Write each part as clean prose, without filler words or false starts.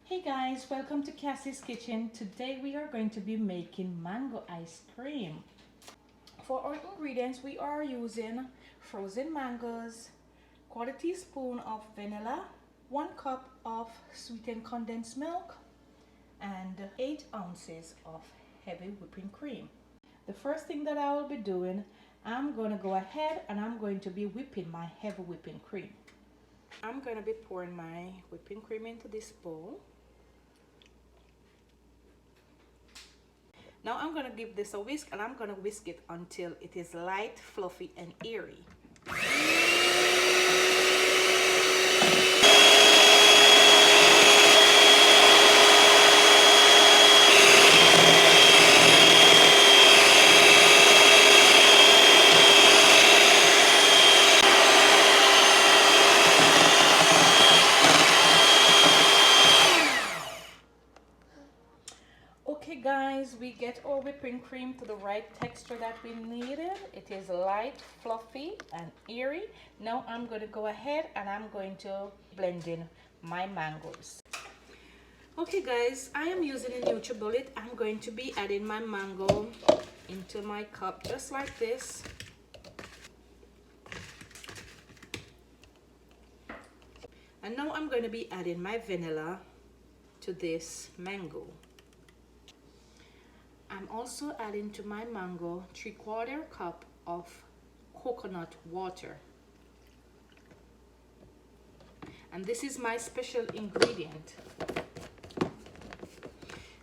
Hey guys, welcome to Cassy's Kitchen. Today we are going to be making mango ice cream. For our ingredients, we are using frozen mangoes, quarter teaspoon of vanilla, 1 cup of sweetened condensed milk, and 8 ounces of heavy whipping cream. The first thing that I will be doing, I'm going to go ahead and I'm going to be whipping my heavy whipping cream. I'm going to be pouring my whipping cream into this bowl. Now I'm going to give this a whisk, and I'm going to whisk it until it is light, fluffy, and airy. Okay guys, we get our whipping cream to the right texture that we needed. It is light, fluffy, and airy. Now I'm going to go ahead and I'm going to blend in my mangoes. Okay guys, I am using a NutriBullet. I'm going to be adding my mango into my cup just like this. And now I'm going to be adding my vanilla to this mango. I'm also adding to my mango 3/4 cup of coconut water. And this is my special ingredient.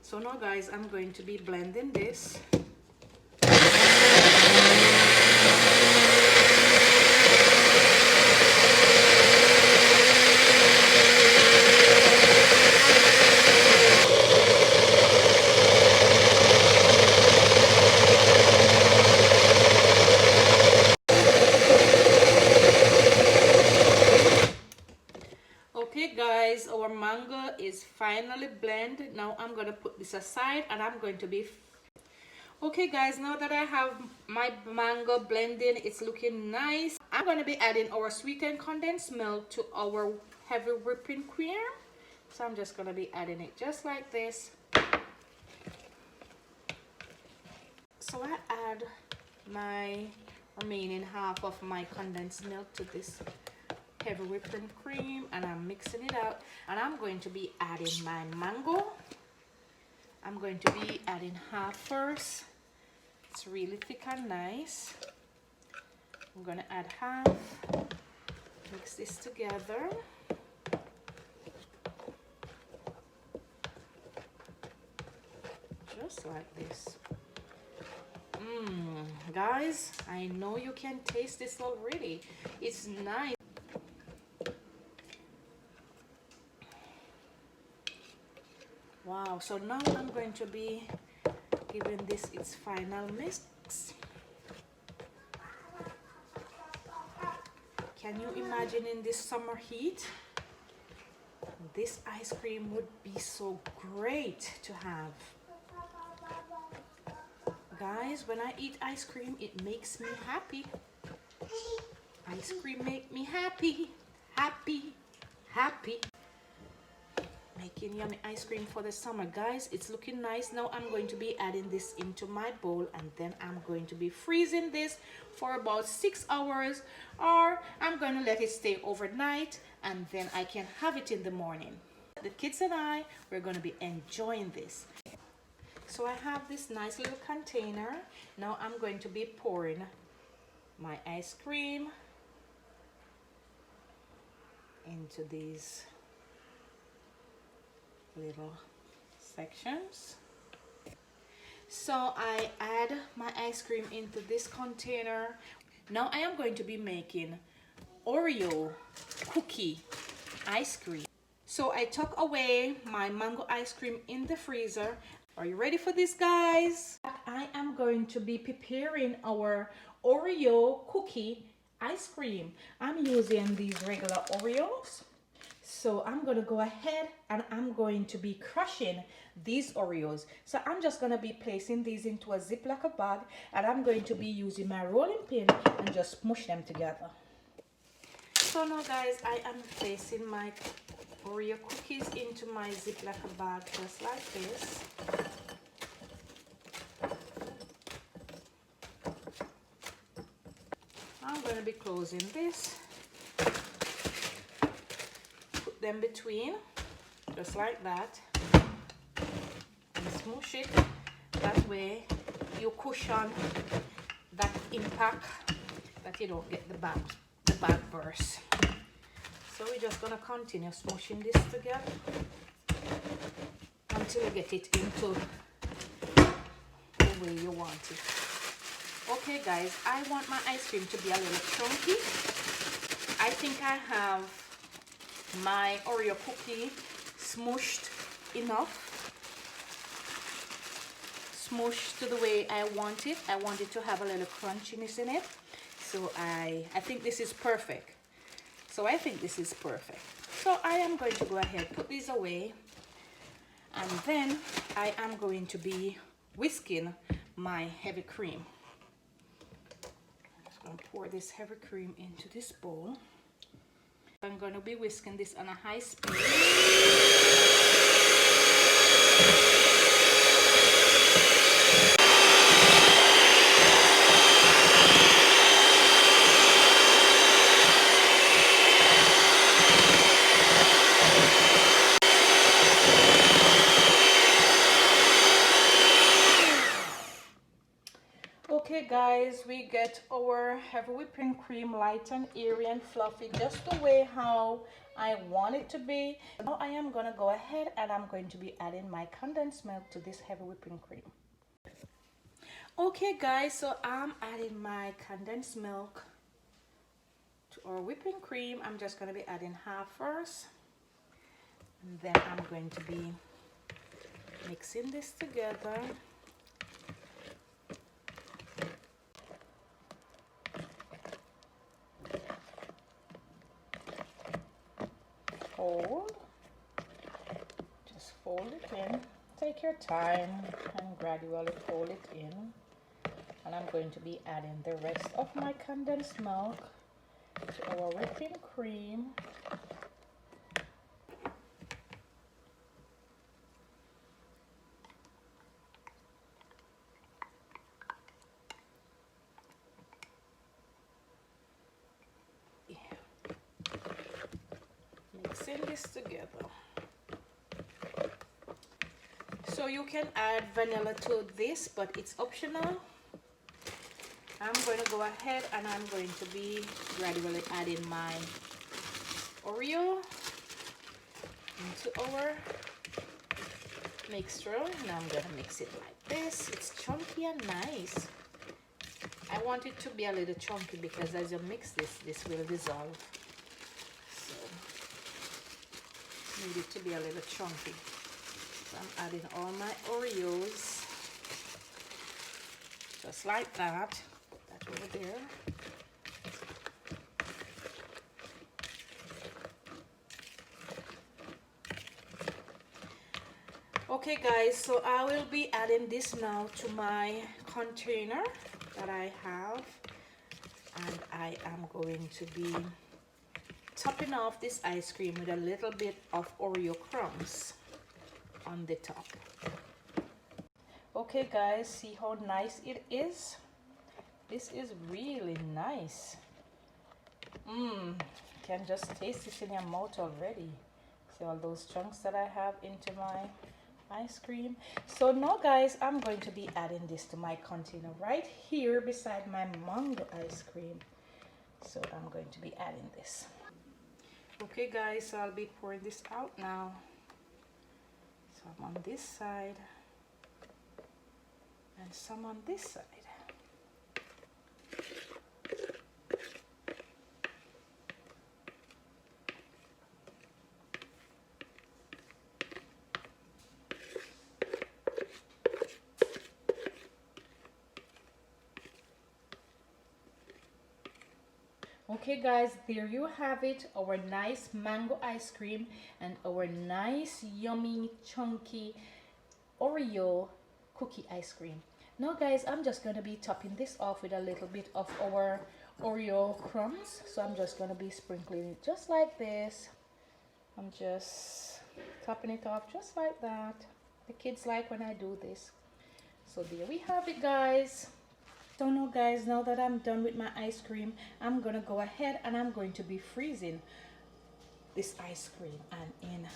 So now guys, I'm going to be blending this. Okay guys, our mango is finally blended. Now I'm going to put this aside and I'm going to be... Okay guys, now that I have my mango blending, it's looking nice. I'm going to be adding our sweetened condensed milk to our heavy whipping cream. So I'm just going to be adding it just like this. So I add my remaining half of my condensed milk to this heavy whipping cream, and I'm mixing it out, and I'm going to be adding my mango. I'm going to be adding half first. It's really thick and nice. I'm going to add half, mix this together. Just like this. Guys, I know you can taste this already. It's nice. Wow, so now I'm going to be giving this its final mix. Can you imagine in this summer heat? This ice cream would be so great to have. Guys, when I eat ice cream, it makes me happy. Ice cream make me happy, happy, happy. Making yummy ice cream for the summer. Guys, it's looking nice. Now I'm going to be adding this into my bowl, and then I'm going to be freezing this for about 6 hours, or I'm going to let it stay overnight and then I can have it in the morning. The kids and I, we're going to be enjoying this. So I have this nice little container. Now I'm going to be pouring my ice cream into these little sections. So I add my ice cream into this container. Now I am going to be making Oreo cookie ice cream. So I tuck away my mango ice cream in the freezer. Are you ready for this, guys? I am going to be preparing our Oreo cookie ice cream. I'm using these regular Oreos. So I'm going to go ahead and I'm going to be crushing these Oreos. So I'm just going to be placing these into a Ziploc bag, and I'm going to be using my rolling pin and just smush them together. So now guys, I am placing my Oreo cookies into my Ziploc bag just like this. I'm going to be closing this. Put them between, just like that, and smoosh it. That way you cushion that impact, that you don't get the bag burst. So we're just gonna continue smooshing this together until you get it into the way you want it. Okay guys, I want my ice cream to be a little chunky. I think I have my Oreo cookie smooshed enough. Smooshed to the way I want it. I want it to have a little crunchiness in it. So I think this is perfect. So I think this is perfect. So I am going to go ahead, put these away, and then I am going to be whisking my heavy cream. I'm just going to pour this heavy cream into this bowl. I'm going to be whisking this on a high speed. Okay guys, we get our heavy whipping cream light and airy and fluffy, just the way how I want it to be. Now I am going to go ahead and I'm going to be adding my condensed milk to this heavy whipping cream. Okay guys, so I'm adding my condensed milk to our whipping cream. I'm just going to be adding half first, and then I'm going to be mixing this together. Fold, just fold it in, take your time and gradually fold it in. And I'm going to be adding the rest of my condensed milk to our whipping cream. Mixing this together. So you can add vanilla to this, but it's optional. I'm going to go ahead and I'm going to be gradually adding my Oreo into our mixture. Now I'm going to mix it like this. It's chunky and nice. I want it to be a little chunky because as you mix this, this will dissolve. So need it to be a little chunky. So I'm adding all my Oreos just like that. Put that over there. Okay guys, so I will be adding this now to my container that I have, and I am going to be topping off this ice cream with a little bit of Oreo crumbs on the top. Okay guys, see how nice it is? This is really nice. Can just taste this in your mouth already. See all those chunks that I have into my ice cream. So now guys, I'm going to be adding this to my container right here beside my mango ice cream. So I'm going to be adding this. Okay guys, so I'll be pouring this out now. So I'm on this side and some on this side. Okay guys, there you have it, our nice mango ice cream and our nice yummy chunky Oreo cookie ice cream. Now guys, I'm just going to be topping this off with a little bit of our Oreo crumbs. So I'm just going to be sprinkling it just like this. I'm just topping it off just like that. The kids like when I do this. So there we have it, guys. So now guys, now that I'm done with my ice cream, I'm gonna go ahead and I'm going to be freezing this ice cream, and in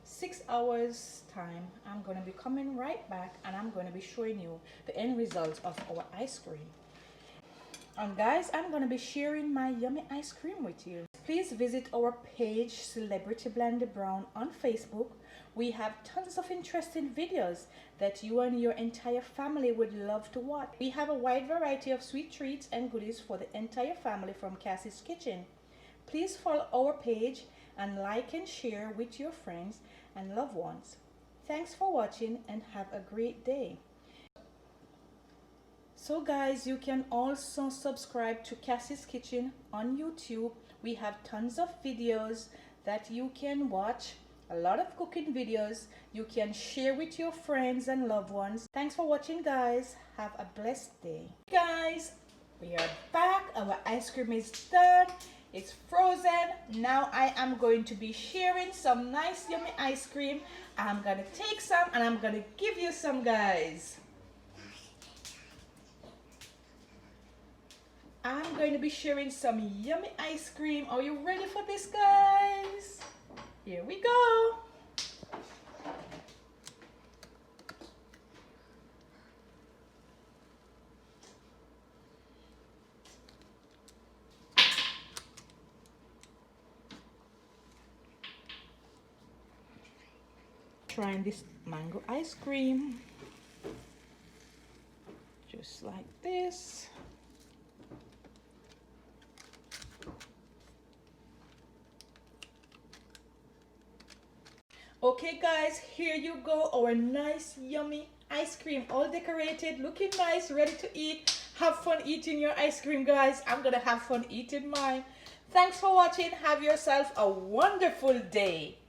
6 hours time I'm going to be coming right back and I'm going to be showing you the end result of our ice cream. And guys, I'm going to be sharing my yummy ice cream with you. Please visit our page Celebrity Blendy Brown on Facebook. We have tons of interesting videos that you and your entire family would love to watch. We have a wide variety of sweet treats and goodies for the entire family from Cassy's Kitchen. Please follow our page and like and share with your friends and loved ones. Thanks for watching and have a great day. So guys, you can also subscribe to Cassy's Kitchen on YouTube. We have tons of videos that you can watch, a lot of cooking videos you can share with your friends and loved ones. Thanks for watching, guys. Have a blessed day. Guys, we are back. Our ice cream is done. It's frozen. Now I am going to be sharing some nice yummy ice cream. I'm gonna take some and I'm gonna give you some, guys. I'm going to be sharing some yummy ice cream. Are you ready for this, guys? Here we go. Trying this mango ice cream. Just like this. Okay guys, here you go, our nice yummy ice cream, all decorated, looking nice, ready to eat. Have fun eating your ice cream, guys. I'm gonna have fun eating mine. Thanks for watching. Have yourself a wonderful day.